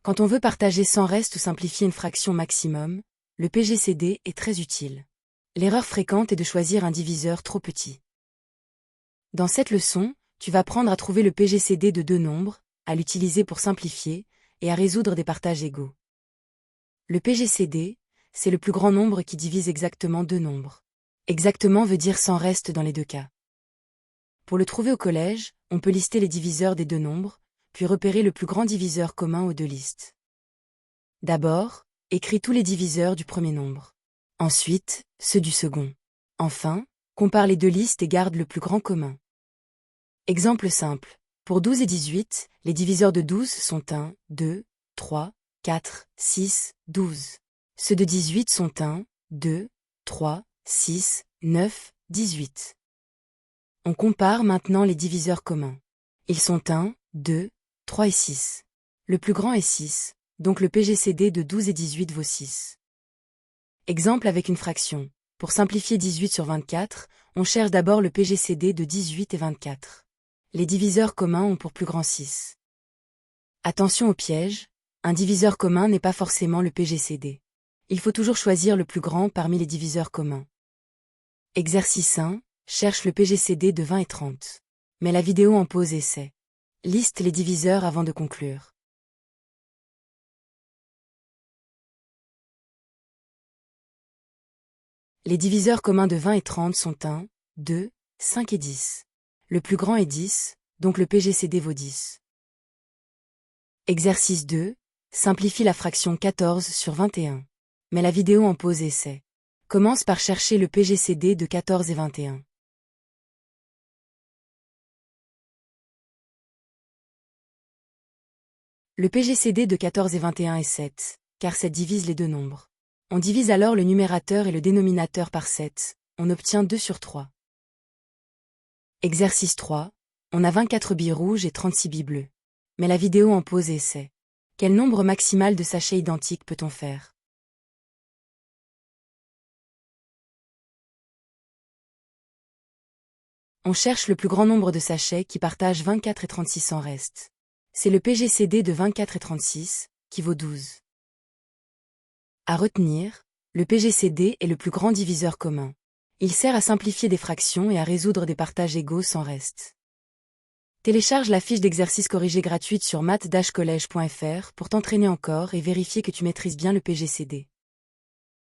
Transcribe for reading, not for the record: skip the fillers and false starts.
Quand on veut partager sans reste ou simplifier une fraction maximum, le PGCD est très utile. L'erreur fréquente est de choisir un diviseur trop petit. Dans cette leçon, tu vas apprendre à trouver le PGCD de deux nombres, à l'utiliser pour simplifier, et à résoudre des partages égaux. Le PGCD, c'est le plus grand nombre qui divise exactement deux nombres. Exactement veut dire sans reste dans les deux cas. Pour le trouver au collège, on peut lister les diviseurs des deux nombres, puis repérer le plus grand diviseur commun aux deux listes. D'abord, écris tous les diviseurs du premier nombre. Ensuite, ceux du second. Enfin, compare les deux listes et garde le plus grand commun. Exemple simple. Pour 12 et 18, les diviseurs de 12 sont 1, 2, 3, 4, 6, 12. Ceux de 18 sont 1, 2, 3, 6, 9, 18. On compare maintenant les diviseurs communs. Ils sont 1, 2, 3 et 6. Le plus grand est 6, donc le PGCD de 12 et 18 vaut 6. Exemple avec une fraction. Pour simplifier 18 sur 24, on cherche d'abord le PGCD de 18 et 24. Les diviseurs communs ont pour plus grand 6. Attention au piège, un diviseur commun n'est pas forcément le PGCD. Il faut toujours choisir le plus grand parmi les diviseurs communs. Exercice 1, cherche le PGCD de 20 et 30. Mets la vidéo en pause et essaie. Liste les diviseurs avant de conclure. Les diviseurs communs de 20 et 30 sont 1, 2, 5 et 10. Le plus grand est 10, donc le PGCD vaut 10. Exercice 2, simplifie la fraction 14 sur 21. Mets la vidéo en pause et essaie. Commence par chercher le PGCD de 14 et 21. Le PGCD de 14 et 21 est 7, car 7 divise les deux nombres. On divise alors le numérateur et le dénominateur par 7, on obtient 2 sur 3. Exercice 3, on a 24 billes rouges et 36 billes bleues. Mets la vidéo en pause et essaie. Quel nombre maximal de sachets identiques peut-on faire? On cherche le plus grand nombre de sachets qui partagent 24 et 36 en reste. C'est le PGCD de 24 et 36, qui vaut 12. À retenir, le PGCD est le plus grand diviseur commun. Il sert à simplifier des fractions et à résoudre des partages égaux sans reste. Télécharge la fiche d'exercice corrigée gratuite sur math-college.fr pour t'entraîner encore et vérifier que tu maîtrises bien le PGCD.